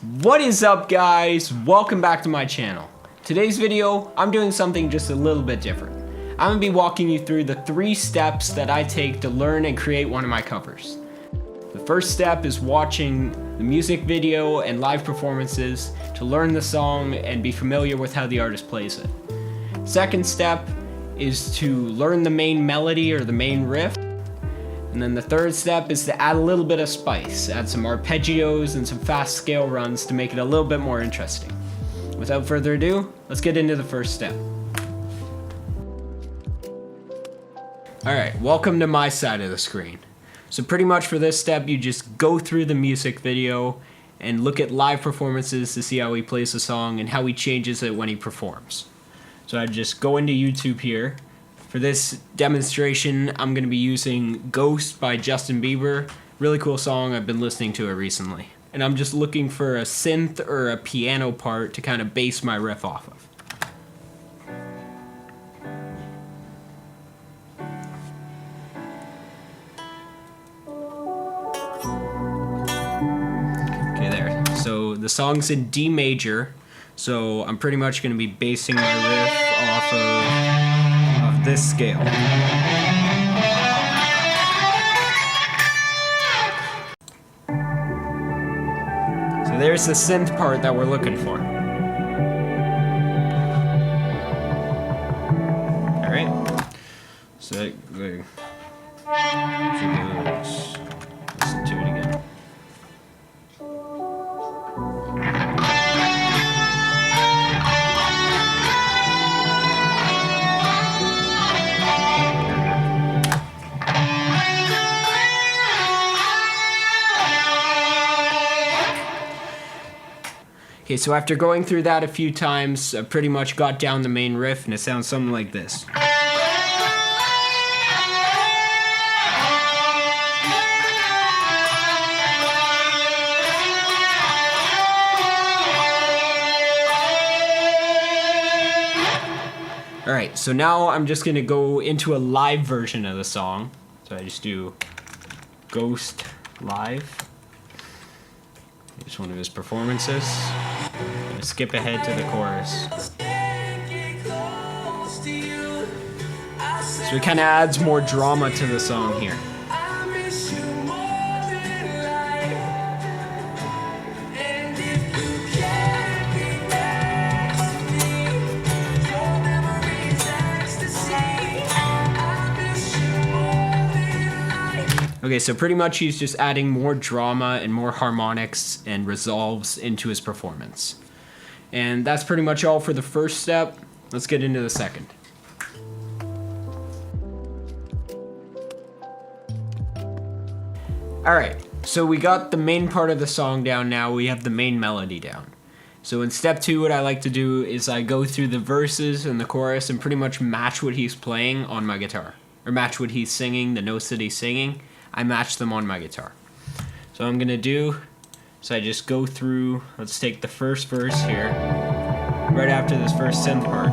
What is up, guys? Welcome back to my channel. Today's video, I'm doing something just a little bit different. I'm gonna be walking you through the 3 steps that I take to learn and create one of my covers. The first step is watching the music video and live performances to learn the song and be familiar with how the artist plays it. Second step is to learn the main melody or the main riff. And then the third step is to add a little bit of spice, add some arpeggios and some fast scale runs to make it a little bit more interesting. Without further ado, let's get into the first step. Alright, welcome to my side of the screen. So pretty much for this step, you just go through the music video and look at live performances to see how he plays the song and how he changes it when he performs. So I just go into YouTube here. For this demonstration, I'm going to be using Ghost by Justin Bieber. Really cool song, I've been listening to it recently. And I'm just looking for a synth or a piano part to kind of base my riff off of. Okay, there. So the song's in D major, so I'm pretty much going to be basing my riff off of this scale. So there's the synth part that we're looking for. Alright. So let's listen to it again. Okay, so after going through that a few times, I pretty much got down the main riff, and it sounds something like this. Alright, so now I'm just going to go into a live version of the song. So I just do Ghost Live. It's one of his performances. I'm gonna skip ahead to the chorus. So it kind of adds more drama to the song here. Okay, so pretty much he's just adding more drama and more harmonics and resolves into his performance. And that's pretty much all for the first step. Let's get into the second. Alright, so we got the main part of the song down now, we have the main melody down. So in step 2, what I like to do is I go through the verses and the chorus and pretty much match what he's playing on my guitar. Or match what he's singing, the notes that he's singing. I match them on my guitar. So I'm gonna do, so I just go through, let's take the first verse here, right after this first synth part.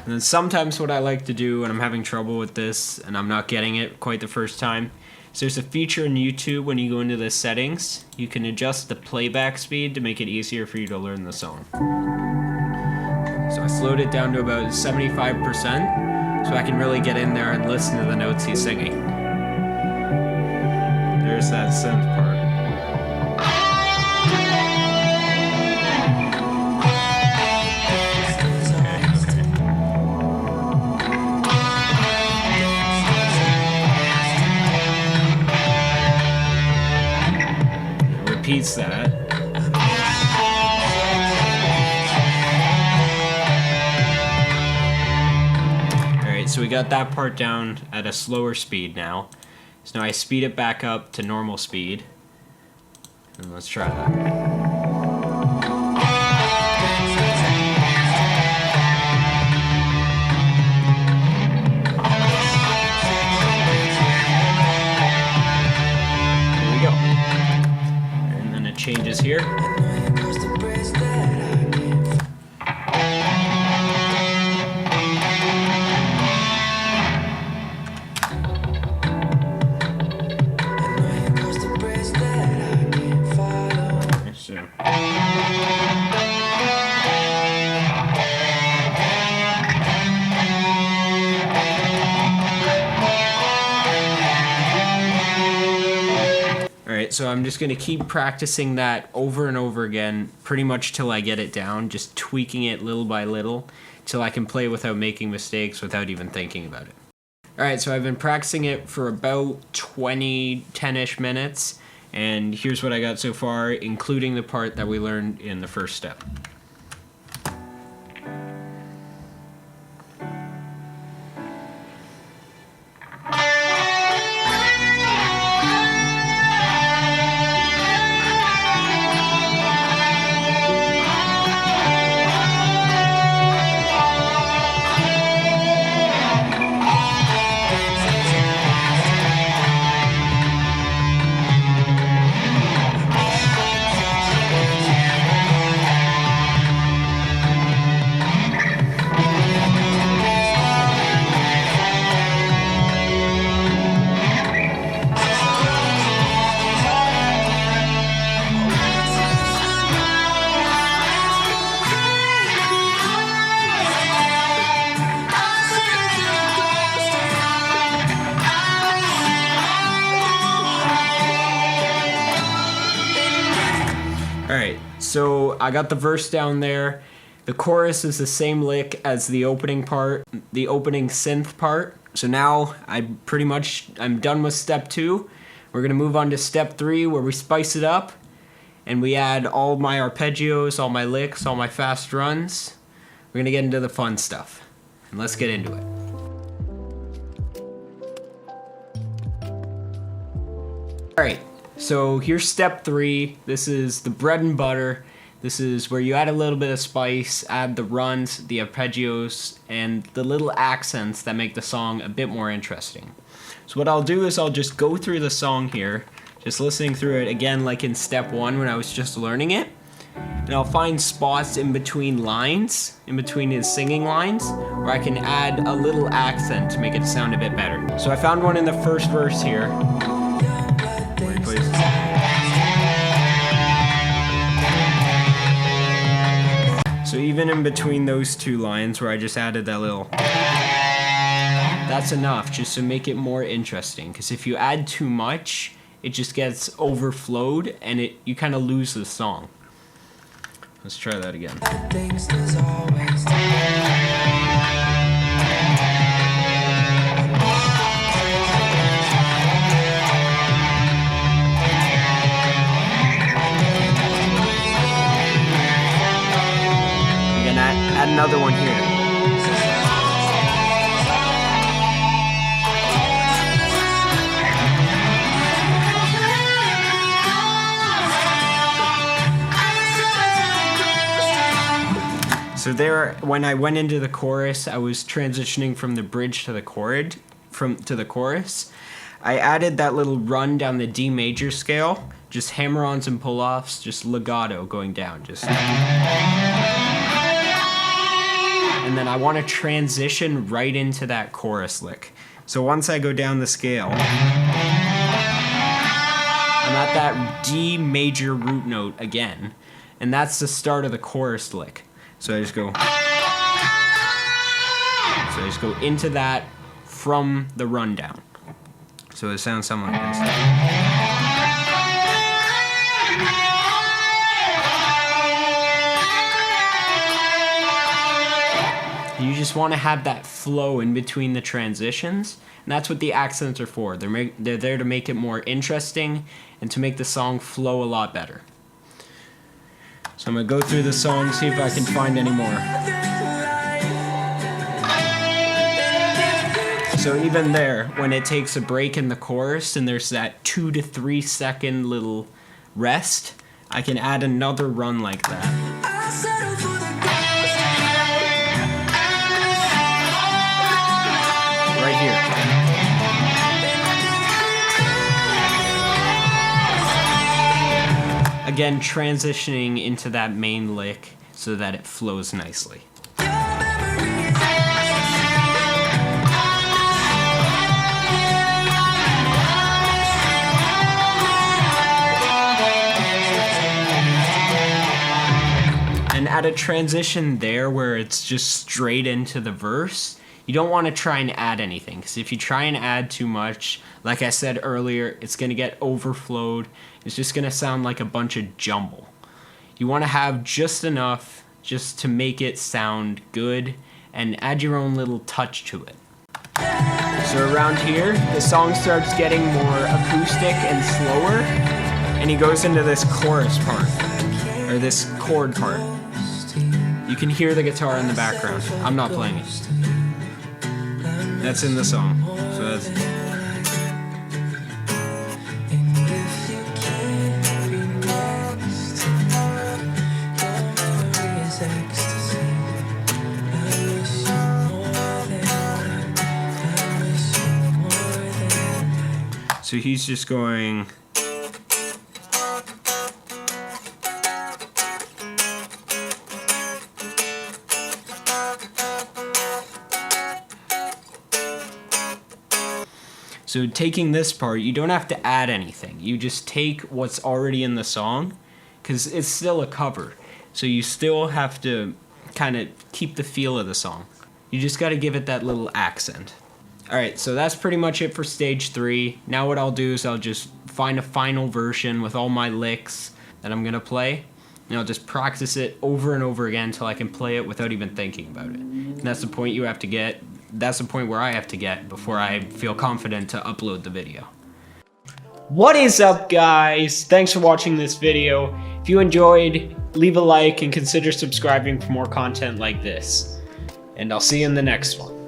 And then sometimes what I like to do when I'm having trouble with this and I'm not getting it quite the first time, so there's a feature in YouTube when you go into the settings, you can adjust the playback speed to make it easier for you to learn the song. So I slowed it down to about 75% so I can really get in there and listen to the notes he's singing. There's that synth part. Repeats that. Alright, so we got that part down at a slower speed now. So now I speed it back up to normal speed. And let's try that. changes here. Alright, so I'm just going to keep practicing that over and over again, pretty much till I get it down, just tweaking it little by little, till I can play without making mistakes, without even thinking about it. Alright, so I've been practicing it for about 10-ish minutes, and here's what I got so far, including the part that we learned in the first step. Alright, so I got the verse down there. The chorus is the same lick as the opening part, the opening synth part. So now I'm done with step 2. We're going to move on to step 3 where we spice it up and we add all my arpeggios, all my licks, all my fast runs. We're going to get into the fun stuff. And let's get into it. Alright. So here's step 3. This is the bread and butter. This is where you add a little bit of spice, add the runs, the arpeggios, and the little accents that make the song a bit more interesting. So what I'll do is I'll just go through the song here, just listening through it again like in step 1 when I was just learning it. And I'll find spots in between lines, in between his singing lines, where I can add a little accent to make it sound a bit better. So I found one in the first verse here. Please. So even in between those two lines where I just added that little, that's enough just to make it more interesting, because if you add too much it just gets overflowed and you kind of lose the song. Let's try that again. Add another one here. So there, when I went into the chorus, I was transitioning from the bridge to the chorus. I added that little run down the D major scale, just hammer-ons and pull-offs, just legato going down, just. And then I want to transition right into that chorus lick. So once I go down the scale, I'm at that D major root note again, and that's the start of the chorus lick. So I just go into that from the rundown. So it sounds something like this. You just want to have that flow in between the transitions, and that's what the accents are for. They're there to make it more interesting and to make the song flow a lot better. So I'm going to go through the song, see if I can find any more. So even there, when it takes a break in the chorus and there's that 2 to 3 second little rest, I can add another run like that. Right here. Again, transitioning into that main lick so that it flows nicely. at a transition there where it's just straight into the verse, you don't want to try and add anything, because if you try and add too much, like I said earlier, it's going to get overflowed. It's just going to sound like a bunch of jumble. You want to have just enough just to make it sound good and add your own little touch to it. So around here, the song starts getting more acoustic and slower, and he goes into this chorus part, or this chord part. You can hear the guitar in the background. I'm not playing it. That's in the song. So that's... So he's just going... So taking this part, you don't have to add anything. You just take what's already in the song, because it's still a cover. So you still have to kind of keep the feel of the song. You just got to give it that little accent. Alright, so that's pretty much it for stage 3. Now what I'll do is I'll just find a final version with all my licks that I'm going to play, and I'll just practice it over and over again until I can play it without even thinking about it. And that's the point you have to get. That's the point where I have to get before I feel confident to upload the video. What is up, guys? Thanks for watching this video. If you enjoyed, leave a like and consider subscribing for more content like this. And I'll see you in the next one.